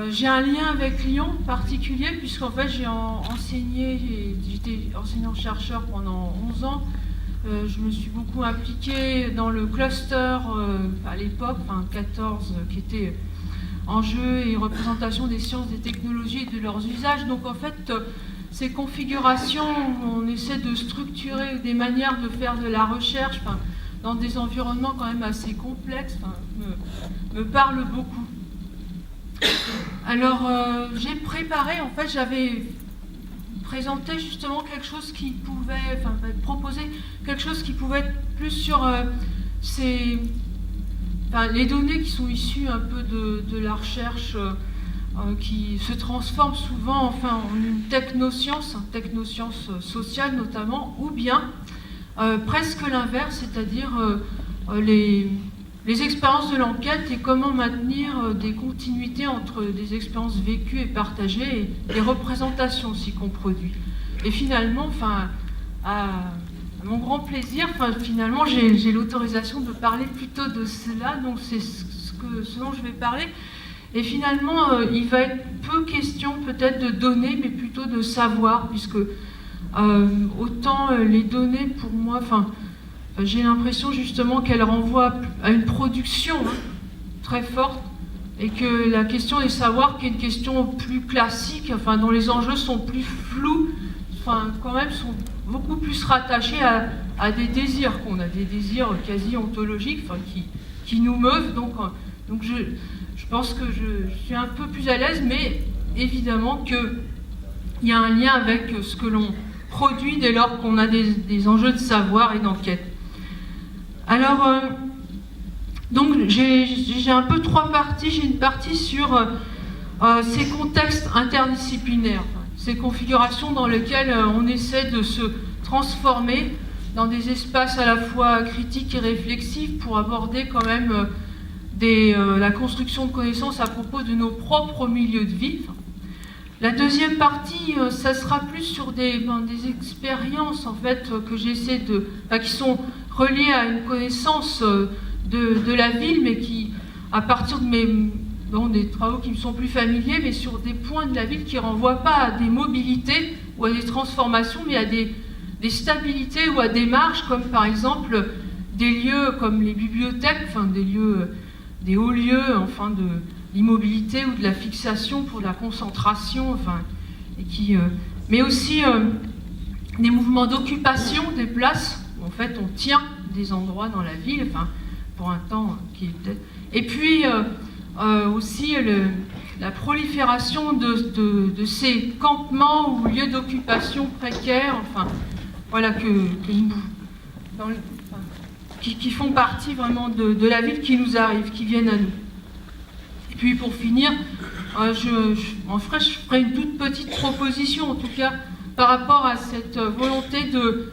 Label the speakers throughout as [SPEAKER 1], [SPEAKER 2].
[SPEAKER 1] J'ai un lien avec Lyon particulier, puisqu'en fait j'ai j'étais enseignant-chercheur pendant 11 ans. Je me suis beaucoup impliquée dans le cluster à l'époque, 14, qui était enjeux et représentation des sciences, des technologies et de leurs usages. Donc en fait, ces configurations où on essaie de structurer des manières de faire de la recherche dans des environnements quand même assez complexes me parlent beaucoup. Alors j'ai préparé, en fait j'avais présenté justement quelque chose qui pouvait, proposer quelque chose qui pouvait être plus sur les données qui sont issues un peu de la recherche qui se transforme souvent en une technoscience sociale notamment, ou bien presque l'inverse, c'est-à-dire les expériences de l'enquête et comment maintenir des continuités entre des expériences vécues et partagées et les représentations aussi qu'on produit. Et finalement, à mon grand plaisir, finalement j'ai l'autorisation de parler plutôt de cela, donc c'est ce dont je vais parler. Et finalement, il va être peu question peut-être de données, mais plutôt de savoir, puisque autant les données, pour moi, j'ai l'impression justement qu'elles renvoient à une production très forte, et que la question des savoirs, qui est une question plus classique, dont les enjeux sont plus flous, quand même sont beaucoup plus rattachés à des désirs qu'on a, des désirs quasi ontologiques, qui nous meuvent. Donc je pense que je suis un peu plus à l'aise, mais évidemment qu'il y a un lien avec ce que l'on produit dès lors qu'on a des enjeux de savoir et d'enquête. Alors, donc j'ai un peu trois parties. J'ai une partie sur ces contextes interdisciplinaires, ces configurations dans lesquelles on essaie de se transformer dans des espaces à la fois critiques et réflexifs pour aborder quand même la construction de connaissances à propos de nos propres milieux de vie. La deuxième partie, ça sera plus sur des expériences en fait que j'essaie qui sont reliées à une connaissance de la ville, mais qui, à partir de des travaux qui me sont plus familiers, mais sur des points de la ville qui ne renvoient pas à des mobilités ou à des transformations, mais à des stabilités ou à des marges, comme par exemple des lieux comme les bibliothèques, des hauts lieux, de l'immobilité ou de la fixation pour la concentration, mais aussi des mouvements d'occupation des places, où en fait on tient des endroits dans la ville, pour un temps qui est peut-être... Et puis aussi la prolifération de ces campements ou lieux d'occupation précaires, qui font partie vraiment de la ville qui nous arrive, qui viennent à nous. Et puis pour finir, je ferai une toute petite proposition, en tout cas, par rapport à cette volonté de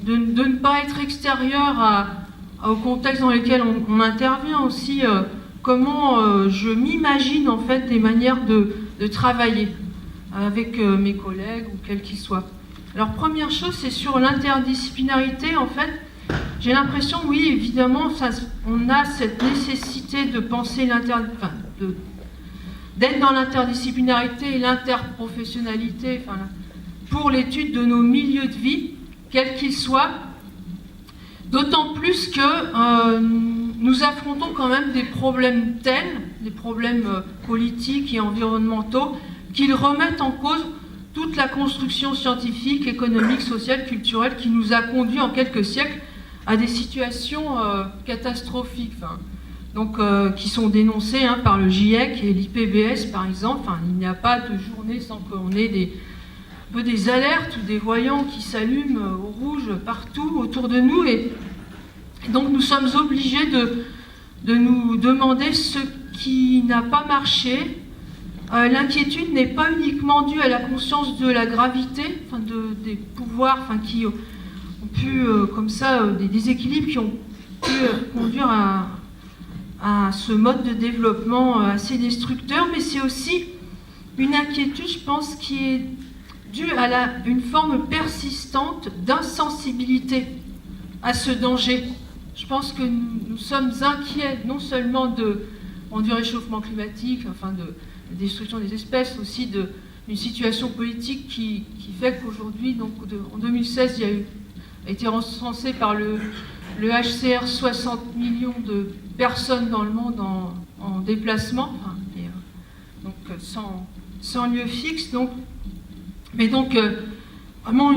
[SPEAKER 1] ne pas être extérieur au contexte dans lequel on intervient aussi, comment je m'imagine en fait des manières de travailler avec mes collègues ou quels qu'ils soient. Alors première chose, c'est sur l'interdisciplinarité en fait. J'ai l'impression, oui, évidemment, on a cette nécessité de penser d'être dans l'interdisciplinarité et l'interprofessionnalité pour l'étude de nos milieux de vie, quels qu'ils soient, d'autant plus que nous affrontons quand même des problèmes tels, des problèmes politiques et environnementaux, qu'ils remettent en cause toute la construction scientifique, économique, sociale, culturelle qui nous a conduits en quelques siècles à des situations catastrophiques, qui sont dénoncées par le GIEC et l'IPBES par exemple. Il n'y a pas de journée sans qu'on ait des alertes ou des voyants qui s'allument au rouge partout autour de nous, et donc nous sommes obligés de nous demander ce qui n'a pas marché. L'inquiétude n'est pas uniquement due à la conscience de la gravité, des pouvoirs qui ont pu, comme ça, des déséquilibres qui ont pu conduire à ce mode de développement assez destructeur, mais c'est aussi une inquiétude, je pense, qui est due à une forme persistante d'insensibilité à ce danger. Je pense que nous sommes inquiets non seulement du réchauffement climatique, enfin de la destruction des espèces, aussi d'une situation politique qui fait qu'aujourd'hui, donc en 2016, a été recensé par le HCR 60 millions de personnes dans le monde en déplacement, enfin, donc sans lieu fixe. Donc, mais donc vraiment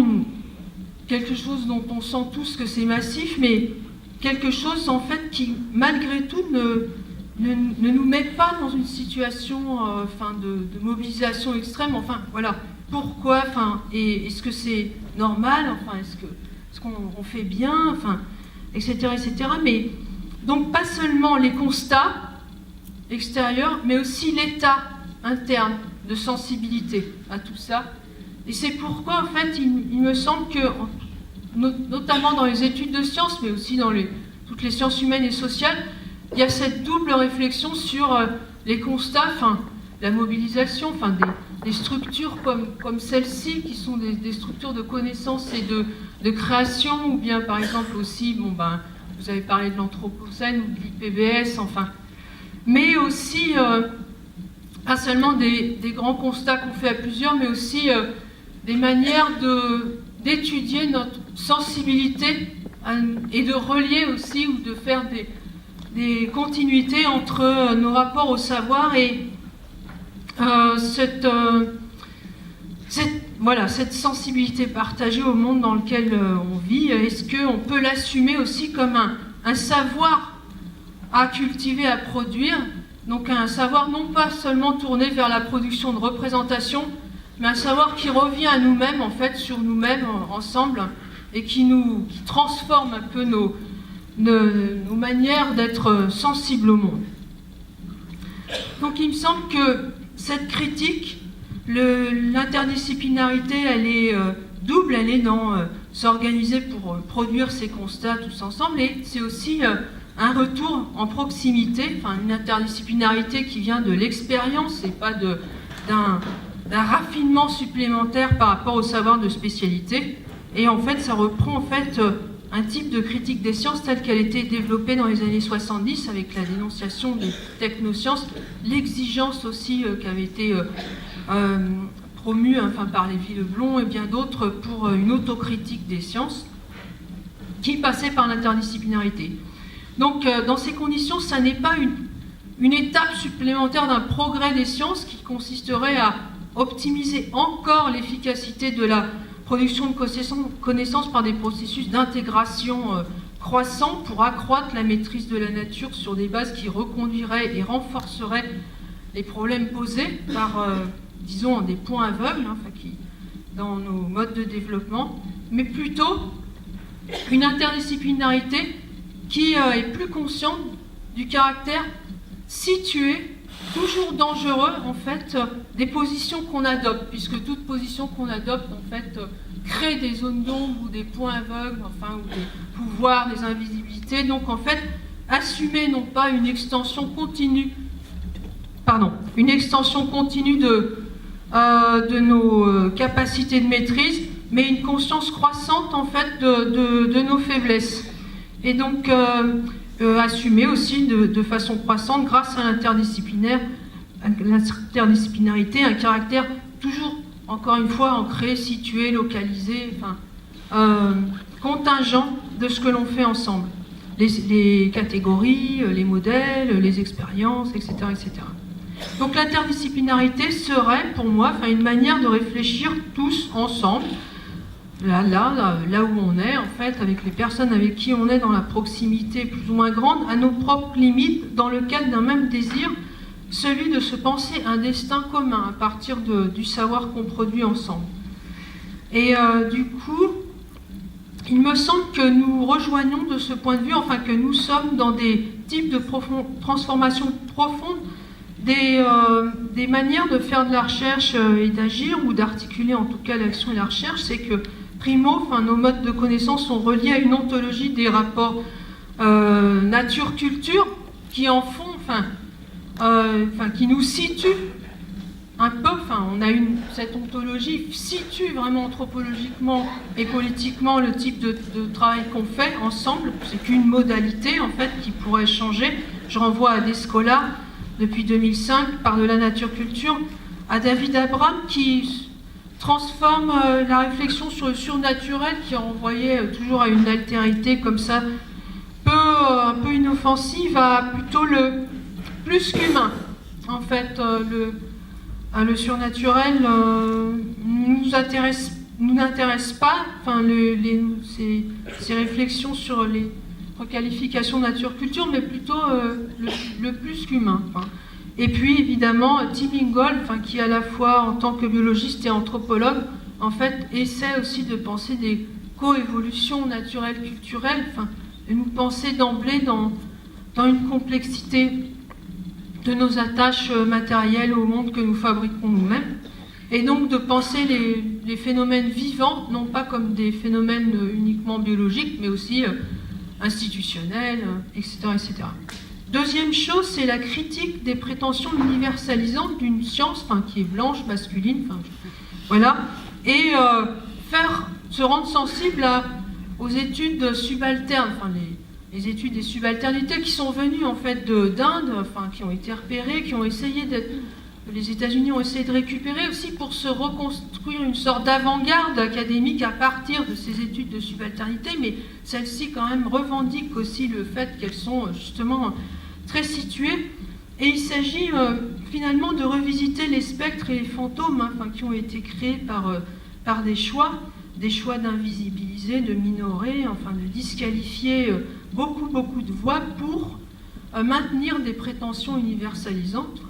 [SPEAKER 1] quelque chose dont on sent tous que c'est massif, mais quelque chose en fait qui malgré tout ne nous met pas dans une situation de mobilisation extrême. Enfin voilà, pourquoi, et est-ce que c'est normal, enfin est-ce qu'on fait bien, enfin, etc., etc. Mais donc pas seulement les constats extérieurs, mais aussi l'état interne de sensibilité à tout ça. Et c'est pourquoi, en fait, il me semble que, notamment dans les études de sciences, mais aussi dans toutes les sciences humaines et sociales, il y a cette double réflexion sur les constats, la mobilisation, des structures comme celle-ci, qui sont des structures de connaissance et de création, ou bien, par exemple, aussi, vous avez parlé de l'Anthropocène ou de l'IPBES, enfin, mais aussi, pas seulement des grands constats qu'on fait à plusieurs, mais aussi des manières d'étudier notre sensibilité et de relier aussi ou de faire des continuités entre nos rapports au savoir et cette sensibilité partagée au monde dans lequel on vit. Est-ce qu'on peut l'assumer aussi comme un savoir à cultiver, à produire, donc un savoir non pas seulement tourné vers la production de représentation, mais un savoir qui revient à nous-mêmes, en fait, sur nous-mêmes ensemble, et qui transforme un peu nos manières d'être sensibles au monde. Donc il me semble que cette critique, l'interdisciplinarité, elle est double, elle est dans s'organiser pour produire ces constats tous ensemble, et c'est aussi un retour en proximité, une interdisciplinarité qui vient de l'expérience et pas d'un raffinement supplémentaire par rapport au savoir de spécialité. Et en fait, ça reprend un type de critique des sciences telle qu'elle a été développée dans les années 70 avec la dénonciation des technosciences, l'exigence aussi qui avait été promue par Lévy-Leblond et bien d'autres pour une autocritique des sciences qui passait par l'interdisciplinarité. Donc dans ces conditions, ça n'est pas une étape supplémentaire d'un progrès des sciences qui consisterait à optimiser encore l'efficacité de la production de connaissances par des processus d'intégration croissants pour accroître la maîtrise de la nature sur des bases qui reconduiraient et renforceraient les problèmes posés par, disons, des points aveugles dans nos modes de développement, mais plutôt une interdisciplinarité qui est plus consciente du caractère situé, toujours dangereux, en fait, des positions qu'on adopte, puisque toute position qu'on adopte, en fait, crée des zones d'ombre ou des points aveugles, ou des pouvoirs, des invisibilités. Donc, en fait, assumer non pas une extension continue de nos capacités de maîtrise, mais une conscience croissante, en fait, de nos faiblesses. Et donc, assumer aussi de façon croissante, grâce à l'interdisciplinarité, un caractère toujours, encore une fois, ancré, situé, localisé, contingent de ce que l'on fait ensemble. Les catégories, les modèles, les expériences, etc., etc. Donc l'interdisciplinarité serait, pour moi, une manière de réfléchir tous ensemble, là où on est, en fait, avec les personnes avec qui on est dans la proximité plus ou moins grande, à nos propres limites, dans le cadre d'un même désir, celui de se penser un destin commun à partir du savoir qu'on produit ensemble. Et du coup, il me semble que nous rejoignons de ce point de vue, que nous sommes dans des types de transformation profonde des manières de faire de la recherche et d'agir, ou d'articuler en tout cas l'action et la recherche. C'est que primo, nos modes de connaissance sont reliés à une ontologie des rapports nature-culture qui en font, qui nous situe un peu, cette ontologie situe vraiment anthropologiquement et politiquement le type de travail qu'on fait ensemble. C'est qu'une modalité en fait qui pourrait changer. Je renvoie à Descola depuis 2005 par de la nature culture, à David Abram qui transforme la réflexion sur le surnaturel qui renvoyait toujours à une altérité comme ça, un peu inoffensive, à plutôt le plus qu'humain. En fait, le surnaturel nous n'intéresse pas, enfin, ces réflexions sur les requalifications nature-culture, mais plutôt le plus qu'humain. Enfin. Et puis évidemment Tim Ingold, enfin, qui à la fois en tant que biologiste et anthropologue, en fait, essaie aussi de penser des coévolutions naturelles culturelles, enfin, de nous penser d'emblée dans une complexité de nos attaches matérielles au monde que nous fabriquons nous-mêmes, et donc de penser les phénomènes vivants, non pas comme des phénomènes uniquement biologiques, mais aussi institutionnels, etc., etc. Deuxième chose, c'est la critique des prétentions universalisantes d'une science, enfin, qui est blanche, masculine, enfin, voilà, et se rendre sensible aux études subalternes, enfin, les études des subalternités qui sont venues en fait d'Inde, enfin, qui ont été repérées, qui ont essayé les États-Unis ont essayé de récupérer aussi pour se reconstruire une sorte d'avant-garde académique à partir de ces études de subalternité, mais celles-ci quand même revendiquent aussi le fait qu'elles sont justement très situées. Et il s'agit finalement de revisiter les spectres et les fantômes, hein, enfin, qui ont été créés par des choix d'invisibiliser, de minorer, enfin de disqualifier beaucoup de voix pour maintenir des prétentions universalisantes.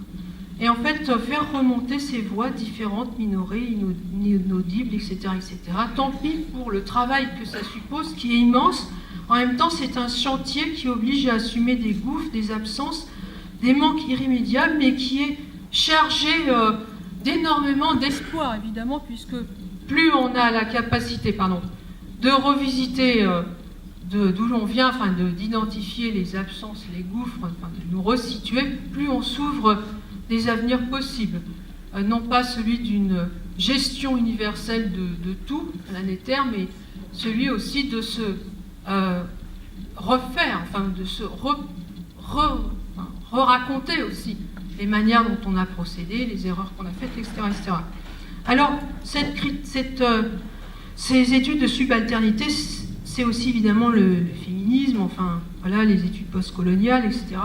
[SPEAKER 1] Et en fait, faire remonter ces voix différentes, minorées, inaudibles, etc., etc. Tant pis pour le travail que ça suppose, qui est immense. En même temps, c'est un chantier qui oblige à assumer des gouffres, des absences, des manques irrémédiables, mais qui est chargé d'énormément d'espoir, évidemment, puisque plus on a la capacité, de revisiter d'où l'on vient, enfin, d'identifier les absences, les gouffres, enfin, de nous resituer, plus on s'ouvre des avenirs possibles, non pas celui d'une gestion universelle de tout planétaire, mais celui aussi de se refaire, enfin de se re-raconter aussi les manières dont on a procédé, les erreurs qu'on a faites, etc., etc. Alors, ces études de subalternité, c'est aussi évidemment le féminisme, enfin, voilà, les études postcoloniales, etc.,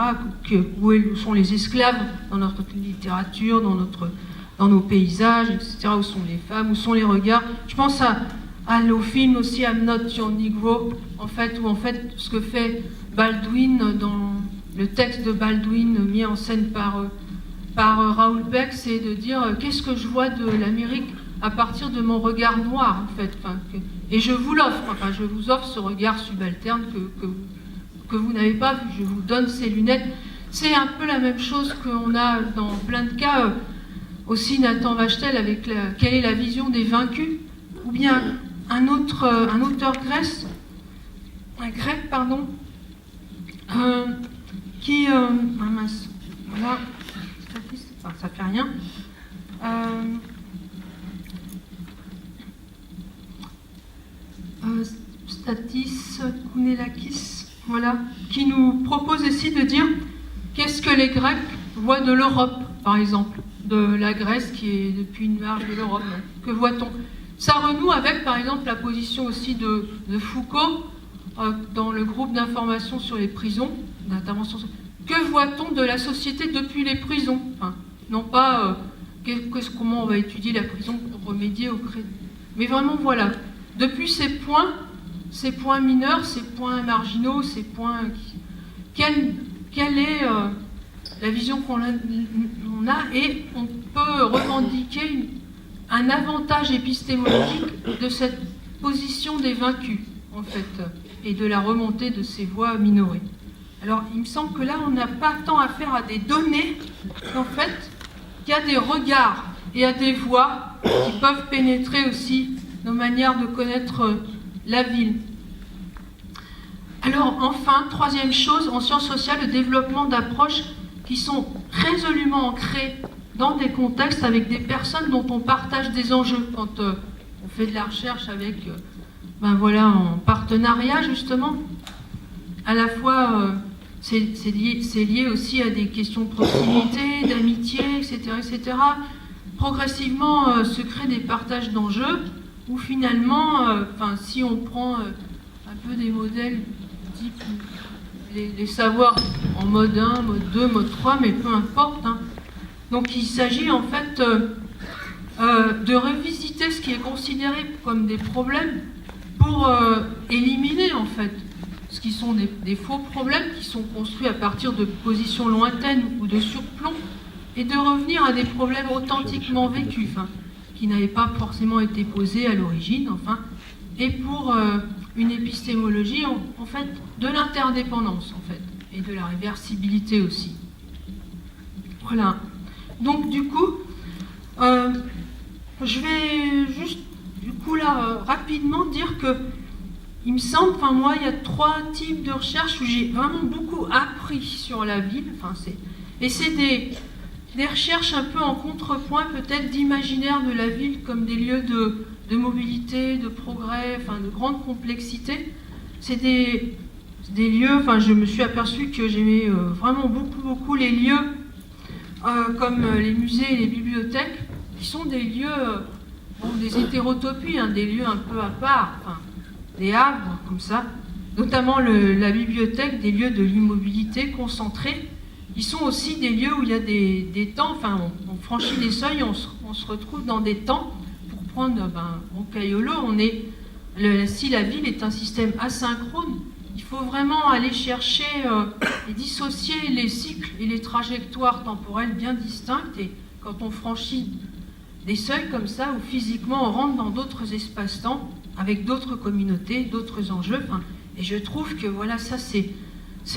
[SPEAKER 1] où sont les esclaves dans notre littérature, dans nos paysages, etc., où sont les femmes, où sont les regards. Je pense au film aussi I'm Not Your Negro, en fait, où en fait, ce que fait Baldwin dans le texte de Baldwin mis en scène par Raoul Peck, c'est de dire qu'est-ce que je vois de l'Amérique à partir de mon regard noir, en fait. Enfin, et je vous l'offre, enfin, je vous offre ce regard subalterne que vous n'avez pas vu. Je vous donne ces lunettes. C'est un peu la même chose qu'on a dans plein de cas. Aussi Nathan Wachtel avec quelle est la vision des vaincus, ou bien un auteur grec, qui mince, voilà, ça fait rien. Stathis Kounelakis, voilà, qui nous propose aussi de dire qu'est-ce que les Grecs voient de l'Europe, par exemple, de la Grèce qui est depuis une marge de l'Europe. Que voit-on? Ça renoue avec, par exemple, la position aussi de Foucault dans le groupe d'information sur les prisons, d'intervention. Que voit-on de la société depuis les prisons? Enfin, non pas comment on va étudier la prison pour remédier au crédit, mais vraiment voilà. Depuis ces points mineurs, ces points marginaux, ces points... Quelle est la vision qu'on a, et on peut revendiquer un avantage épistémologique de cette position des vaincus, en fait, et de la remontée de ces voix minorées. Alors, il me semble que là, on n'a pas tant affaire à des données, qu'en fait, qu'il y a des regards et à des voix qui peuvent pénétrer aussi nos manières de connaître la ville. Alors enfin, troisième chose, en sciences sociales, le développement d'approches qui sont résolument ancrées dans des contextes avec des personnes dont on partage des enjeux. Quand on fait de la recherche avec, en partenariat justement, à la fois c'est lié aussi à des questions de proximité, d'amitié, etc., etc. Progressivement se créent des partages d'enjeux où finalement, si on prend un peu des modèles type les savoirs en mode 1, mode 2, mode 3, mais peu importe. Hein. Donc il s'agit en fait de revisiter ce qui est considéré comme des problèmes pour éliminer en fait ce qui sont des faux problèmes qui sont construits à partir de positions lointaines ou de surplomb et de revenir à des problèmes authentiquement vécus, qui n'avaient pas forcément été posés à l'origine, et pour une épistémologie en fait de l'interdépendance en fait et de la réversibilité aussi. Voilà. Donc du coup, je vais juste du coup là rapidement dire que il me semble, moi il y a 3 types de recherches où j'ai vraiment beaucoup appris sur la ville. Et c'est des recherches un peu en contrepoint peut-être d'imaginaire de la ville comme des lieux de mobilité, de progrès, de grande complexité. C'est des lieux, je me suis aperçue que j'aimais vraiment beaucoup les lieux comme les musées et les bibliothèques, qui sont des lieux, des hétérotopies, des lieux un peu à part, des havres comme ça, notamment la bibliothèque, des lieux de l'immobilité concentrés. Ils sont aussi des lieux où il y a des temps, on franchit des seuils, on se retrouve dans des temps. Pour prendre Caillolo, si la ville est un système asynchrone, il faut vraiment aller chercher et dissocier les cycles et les trajectoires temporelles bien distinctes. Et quand on franchit des seuils comme ça, où physiquement on rentre dans d'autres espaces-temps, avec d'autres communautés, d'autres enjeux, et je trouve que voilà, ça c'est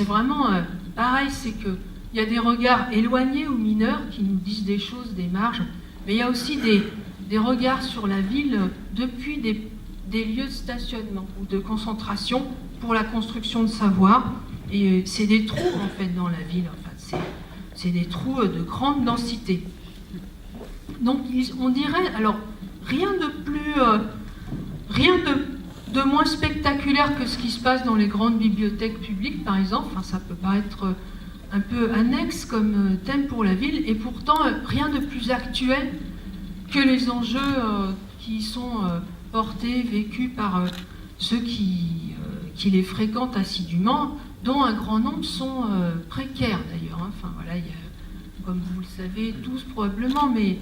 [SPEAKER 1] vraiment pareil, c'est que il y a des regards éloignés ou mineurs qui nous disent des choses, des marges, mais il y a aussi des regards sur la ville depuis des lieux de stationnement ou de concentration pour la construction de savoir. Et c'est des trous en fait dans la ville, c'est des trous de grande densité. Donc on dirait, alors rien de moins spectaculaire que ce qui se passe dans les grandes bibliothèques publiques par exemple, ça peut paraître un peu annexe comme thème pour la ville, et pourtant rien de plus actuel que les enjeux qui sont portés, vécus par ceux qui les fréquentent assidûment, dont un grand nombre sont précaires d'ailleurs. Il y a, comme vous le savez tous probablement, mais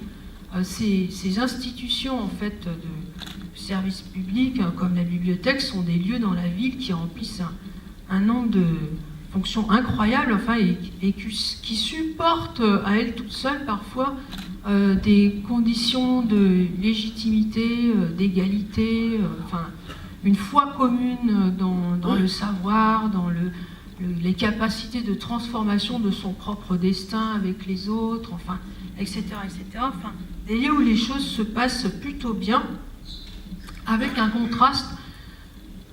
[SPEAKER 1] ces institutions en fait de services publics comme la bibliothèque sont des lieux dans la ville qui remplissent un nombre de fonctions incroyables, et qui supportent à elles toutes seules parfois des conditions de légitimité, d'égalité, une foi commune dans le savoir, dans les capacités de transformation de son propre destin avec les autres, etc., etc. Des lieux où les choses se passent plutôt bien, avec un contraste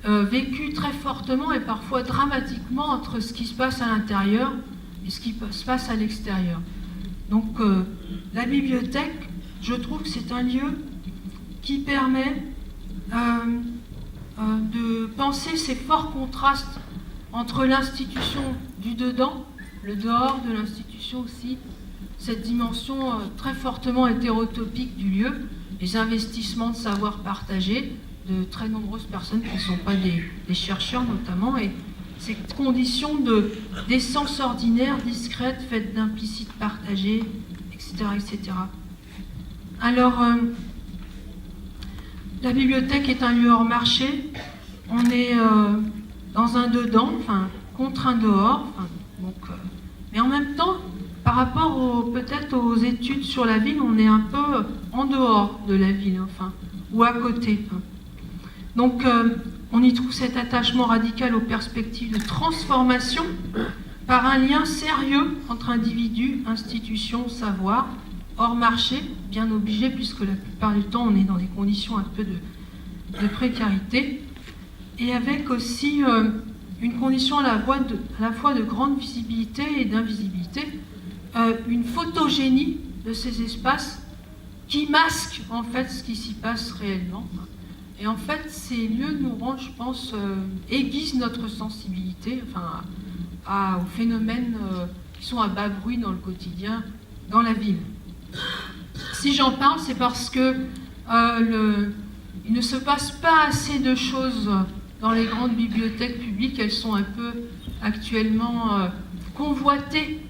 [SPEAKER 1] vécu très fortement et parfois dramatiquement entre ce qui se passe à l'intérieur et ce qui se passe à l'extérieur. Donc la bibliothèque, je trouve que c'est un lieu qui permet de penser ces forts contrastes entre l'institution du dedans, le dehors de l'institution aussi, cette dimension très fortement hétérotopique du lieu, les investissements de savoir partagés de très nombreuses personnes qui ne sont pas des chercheurs notamment, et cette condition d'essence ordinaire, discrète, faite d'implicites partagés, etc., etc. Alors, la bibliothèque est un lieu hors marché, on est dans un dedans, contre un dehors, mais en même temps, par rapport peut-être aux études sur la ville, on est un peu en dehors de la ville, ou à côté. Donc, on y trouve cet attachement radical aux perspectives de transformation par un lien sérieux entre individus, institutions, savoir, hors marché, bien obligé, puisque la plupart du temps, on est dans des conditions un peu de précarité, et avec aussi une condition à la fois de grande visibilité et d'invisibilité, une photogénie de ces espaces qui masquent en fait ce qui s'y passe réellement. Et en fait, ces lieux nous rendent, je pense, aiguisent notre sensibilité, aux phénomènes qui sont à bas bruit dans le quotidien, dans la ville. Si j'en parle, c'est parce que il ne se passe pas assez de choses dans les grandes bibliothèques publiques. Elles sont un peu actuellement convoitées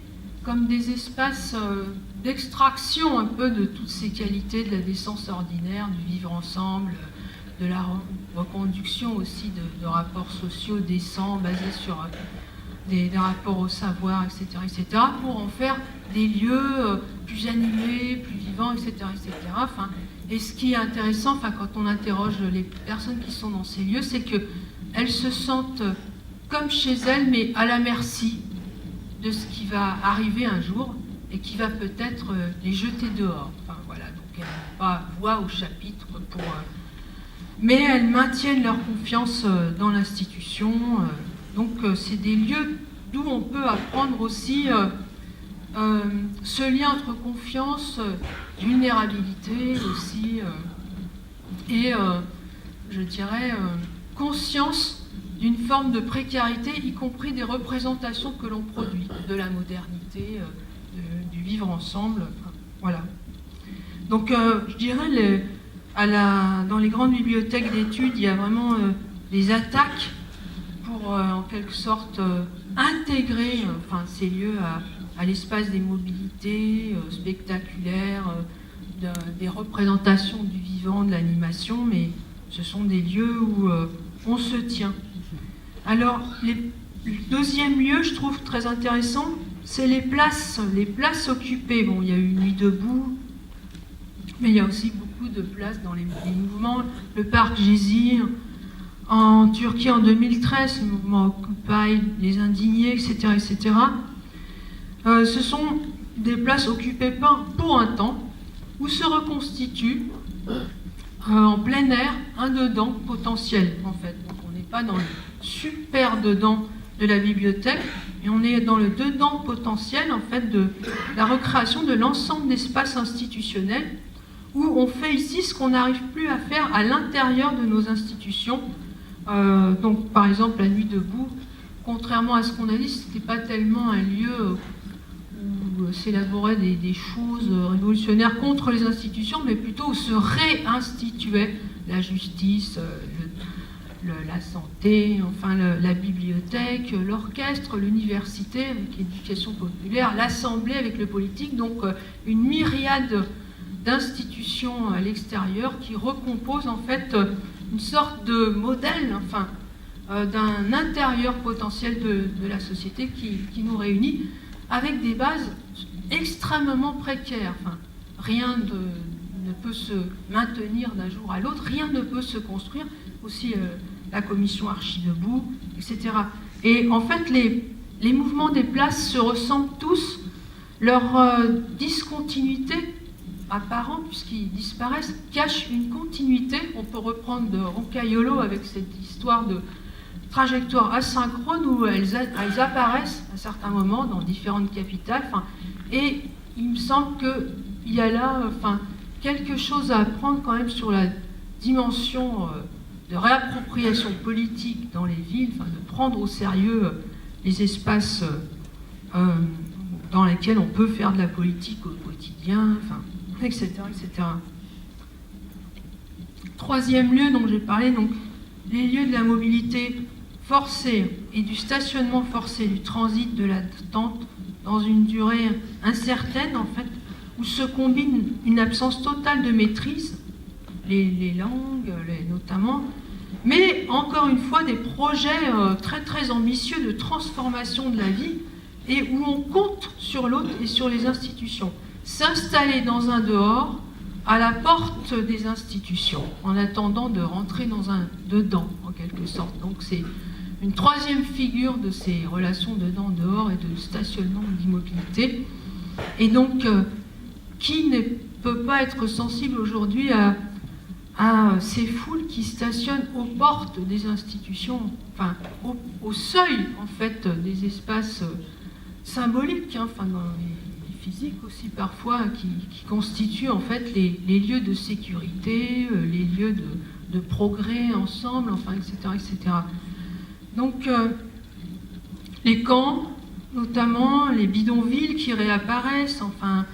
[SPEAKER 1] comme des espaces d'extraction un peu de toutes ces qualités de la décence ordinaire, du vivre ensemble, de la reconduction aussi de rapports sociaux décents basés sur des rapports au savoir, etc., pour en faire des lieux plus animés, plus vivants, etc., etc. Enfin, et ce qui est intéressant, enfin, quand on interroge les personnes qui sont dans ces lieux, c'est qu'elles se sentent comme chez elles, mais à la merci de ce qui va arriver un jour et qui va peut-être les jeter dehors. Enfin, voilà, donc elles n'ont pas voix au chapitre pour... mais elles maintiennent leur confiance dans l'institution. Donc c'est des lieux d'où on peut apprendre aussi ce lien entre confiance, vulnérabilité aussi, et je dirais conscience d'une forme de précarité, y compris des représentations que l'on produit, de la modernité, du vivre ensemble. Voilà. Donc je dirais, dans les grandes bibliothèques d'études, il y a vraiment des attaques pour en quelque sorte intégrer ces lieux à l'espace des mobilités spectaculaires, des représentations du vivant, de l'animation, mais ce sont des lieux où on se tient. Alors, le deuxième lieu, je trouve très intéressant, c'est les places occupées. Bon, il y a eu Nuit debout, mais il y a aussi beaucoup de places dans les mouvements. Le parc Gézir, en Turquie en 2013, le mouvement Occupy, les indignés, etc., etc. Ce sont des places occupées pour un temps, où se reconstitue en plein air un dedans potentiel, en fait. Donc on n'est pas dans le super dedans de la bibliothèque, mais on est dans le dedans potentiel, en fait, de la recréation de l'ensemble d'espaces institutionnels, où on fait ici ce qu'on n'arrive plus à faire à l'intérieur de nos institutions. Donc, par exemple, la Nuit debout, contrairement à ce qu'on a dit, ce n'était pas tellement un lieu où s'élaboraient des choses révolutionnaires contre les institutions, mais plutôt où se réinstituait la justice, la santé, enfin la bibliothèque, l'orchestre, l'université avec l'éducation populaire, l'assemblée avec le politique, donc une myriade d'institutions à l'extérieur qui recomposent en fait une sorte de modèle, d'un intérieur potentiel de la société qui nous réunit, avec des bases extrêmement précaires. Rien ne peut se maintenir d'un jour à l'autre, rien ne peut se construire, aussi la commission Archidebout, etc. Et en fait, les mouvements des places se ressemblent tous, leur discontinuité apparent, puisqu'ils disparaissent, cache une continuité. On peut reprendre de Roncaiolo avec cette histoire de trajectoire asynchrone où elles apparaissent à certains moments dans différentes capitales. Et il me semble qu'il y a là quelque chose à apprendre quand même sur la dimension de réappropriation politique dans les villes, de prendre au sérieux les espaces dans lesquels on peut faire de la politique au quotidien, etc., etc. Troisième lieu dont j'ai parlé, donc les lieux de la mobilité forcée et du stationnement forcé, du transit, de l'attente dans une durée incertaine, en fait, où se combine une absence totale de maîtrise, les langues notamment, mais encore une fois des projets très très ambitieux de transformation de la vie et où on compte sur l'autre et sur les institutions. S'installer dans un dehors à la porte des institutions, en attendant de rentrer dans un dedans, en quelque sorte. Donc c'est une troisième figure de ces relations dedans-dehors et de stationnement d'immobilité. Et donc, qui ne peut pas être sensible aujourd'hui à ces foules qui stationnent aux portes des institutions, au seuil, en fait, des espaces symboliques, dans les physiques aussi parfois, qui constituent en fait les lieux de sécurité, les lieux de progrès ensemble, etc., etc. Donc, les camps, notamment les bidonvilles qui réapparaissent, enfin,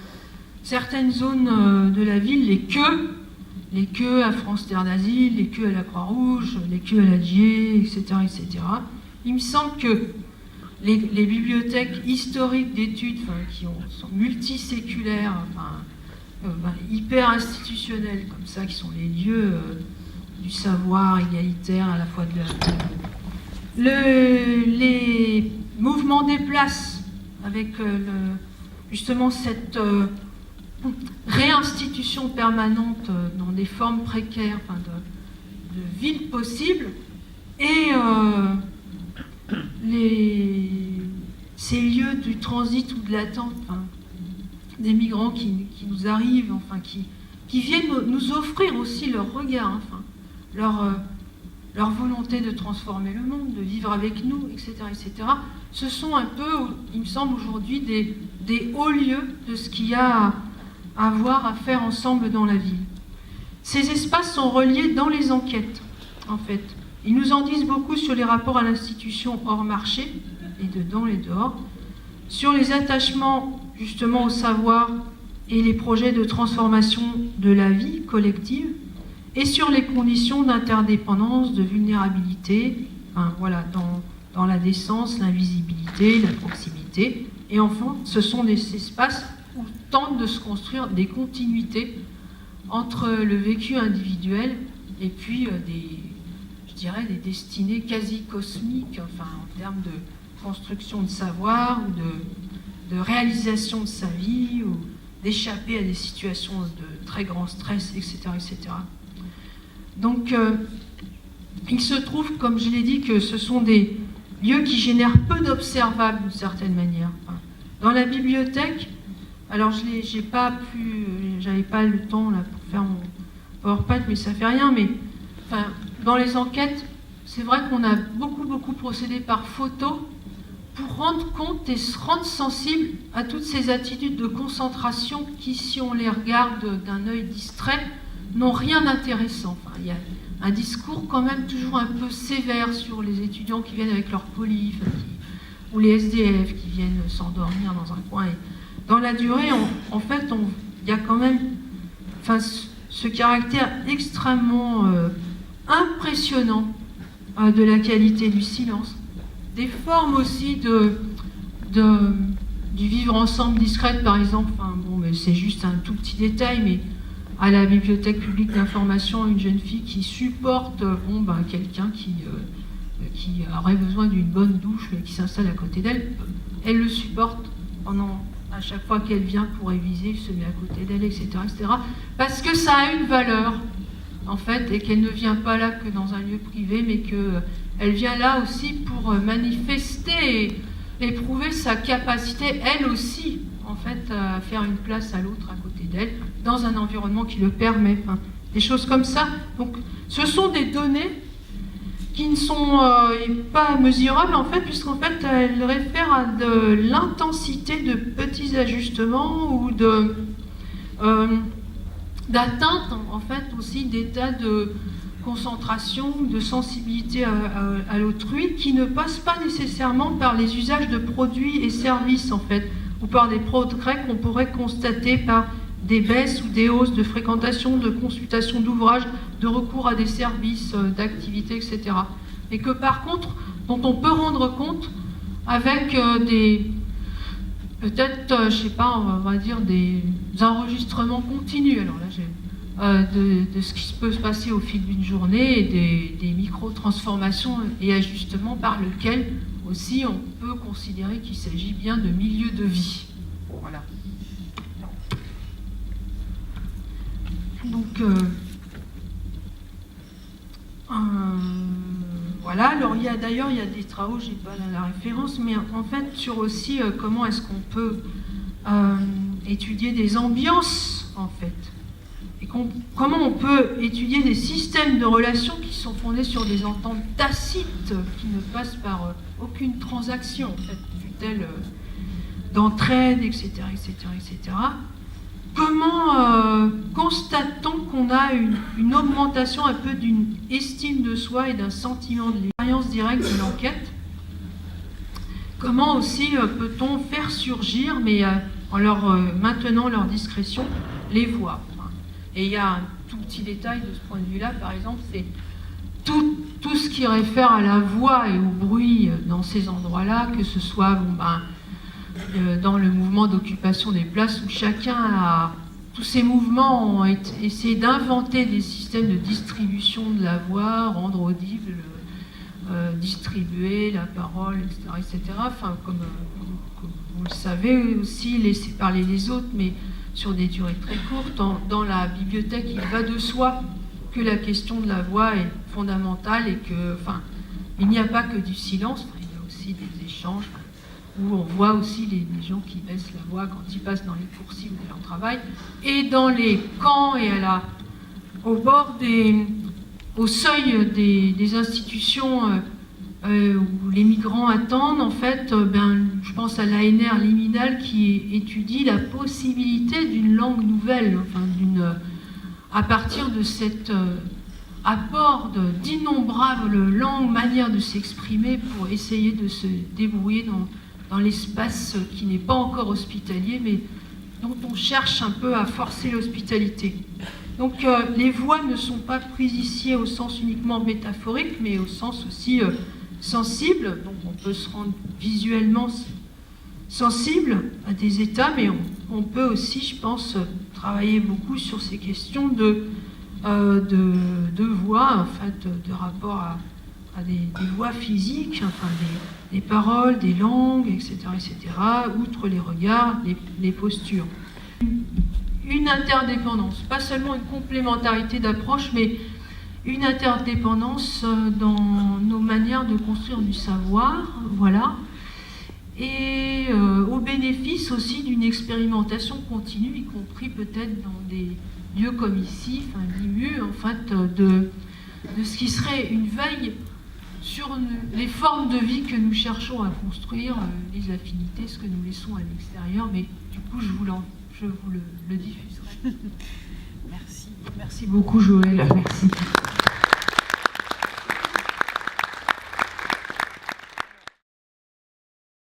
[SPEAKER 1] certaines zones de la ville, les queues à France Terre d'Asile, les queues à la Croix-Rouge, les queues à la GIE, etc., etc. Il me semble que les bibliothèques historiques d'études, enfin, qui sont multiséculaires, enfin, hyper institutionnelles, comme ça, qui sont les lieux du savoir égalitaire à la fois de les mouvements des places, avec justement cette réinstitution permanente dans des formes précaires, enfin de villes possibles, et ces lieux du transit ou de l'attente, enfin, des migrants qui nous arrivent, enfin, qui viennent nous offrir aussi leur regard, enfin, leur volonté de transformer le monde, de vivre avec nous, etc., etc. Ce sont un peu, il me semble aujourd'hui, des hauts lieux de ce qu'il y a à voir, à faire ensemble dans la ville. Ces espaces sont reliés dans les enquêtes, en fait. Ils nous en disent beaucoup sur les rapports à l'institution hors marché, et dedans et dehors, sur les attachements justement au savoir et les projets de transformation de la vie collective, et sur les conditions d'interdépendance, de vulnérabilité, enfin, voilà, dans la décence, l'invisibilité, la proximité. Et enfin, ce sont des espaces où tentent de se construire des continuités entre le vécu individuel et puis je dirais, des destinées quasi cosmiques, enfin, en termes de construction de savoir ou de réalisation de sa vie ou d'échapper à des situations de très grand stress, etc., etc. Donc, il se trouve, comme je l'ai dit, que ce sont des lieux qui génèrent peu d'observables d'une certaine manière. Enfin, dans la bibliothèque, alors j'avais pas le temps là pour faire mon PowerPoint, mais ça fait rien. Mais enfin, dans les enquêtes, c'est vrai qu'on a beaucoup procédé par photo pour rendre compte et se rendre sensible à toutes ces attitudes de concentration qui, si on les regarde d'un œil distrait, n'ont rien d'intéressant. Enfin, il y a un discours quand même toujours un peu sévère sur les étudiants qui viennent avec leur colis, ou les SDF qui viennent s'endormir dans un coin. Et dans la durée, en fait, il y a quand même ce caractère extrêmement impressionnant de la qualité du silence. Des formes aussi du vivre ensemble discrète, par exemple. Enfin, bon, mais c'est juste un tout petit détail, mais à la bibliothèque publique d'information, une jeune fille qui supporte quelqu'un qui aurait besoin d'une bonne douche mais qui s'installe à côté d'elle, elle le supporte à chaque fois qu'elle vient pour réviser, il se met à côté d'elle, etc., etc. Parce que ça a une valeur, en fait, et qu'elle ne vient pas là que dans un lieu privé, mais qu'elle vient là aussi pour manifester et prouver sa capacité, elle aussi, en fait, à faire une place à l'autre à côté d'elle, dans un environnement qui le permet. Enfin, des choses comme ça. Donc, ce sont des données qui ne sont pas mesurables, en fait, puisqu'en fait, elles réfèrent à de l'intensité de petits ajustements ou d'atteinte, en fait, aussi d'états de concentration, de sensibilité à l'autrui, qui ne passent pas nécessairement par les usages de produits et services, en fait, ou par des progrès qu'on pourrait constater par des baisses ou des hausses de fréquentation, de consultation d'ouvrages, de recours à des services, d'activités, etc. Et que par contre, dont on peut rendre compte avec peut-être, je sais pas, on va dire des enregistrements continus. Alors là, de ce qui peut se passer au fil d'une journée et des micro-transformations et ajustements par lesquels aussi on peut considérer qu'il s'agit bien de milieux de vie. Voilà. Donc, voilà. Alors, il y a des travaux, j'ai pas la référence, mais en fait, sur aussi comment est-ce qu'on peut étudier des ambiances, en fait. Et comment on peut étudier des systèmes de relations qui sont fondés sur des ententes tacites, qui ne passent par aucune transaction, en fait, fût-elle d'entraide, etc., etc., etc. Comment constate-t-on qu'on a une augmentation un peu d'une estime de soi et d'un sentiment de l'expérience directe de l'enquête comment aussi peut-on faire surgir, mais en leur maintenant leur discrétion, les voix. Et il y a un tout petit détail de ce point de vue-là, par exemple, c'est tout ce qui réfère à la voix et au bruit dans ces endroits-là, que ce soit dans le mouvement d'occupation des places où chacun a... Tous ces mouvements ont essayé d'inventer des systèmes de distribution de la voix, rendre audible, distribuer la parole, etc. Enfin, comme vous le savez aussi, laisser parler les autres, mais sur des durées très courtes. Dans la bibliothèque, il va de soi que la question de la voix est fondamentale et que, enfin, il n'y a pas que du silence, il y a aussi des échanges où on voit aussi les gens qui baissent la voix quand ils passent dans les coursives de leur travail, et dans les camps et au seuil des institutions où les migrants attendent, en fait, je pense à l'ANR liminal qui étudie la possibilité d'une langue nouvelle, enfin, à partir de cet apport d'innombrables langues, manières de s'exprimer pour essayer de se débrouiller dans l'espace qui n'est pas encore hospitalier, mais dont on cherche un peu à forcer l'hospitalité. Donc les voix ne sont pas prises ici au sens uniquement métaphorique, mais au sens aussi sensible. Donc on peut se rendre visuellement sensible à des états, mais on peut aussi, je pense, travailler beaucoup sur ces questions de voix, en fait, de rapport à des voix physiques, enfin des paroles, des langues, etc., outre les regards, les postures. Une interdépendance, pas seulement une complémentarité d'approche, mais une interdépendance dans nos manières de construire du savoir, voilà, et au bénéfice aussi d'une expérimentation continue, y compris peut-être dans des lieux comme ici, enfin l'IMU, en fait, de ce qui serait une veille sur les formes de vie que nous cherchons à construire, les affinités, ce que nous laissons à l'extérieur, mais du coup, je vous le diffuserai.
[SPEAKER 2] Merci.
[SPEAKER 1] Merci beaucoup, Joël. Merci.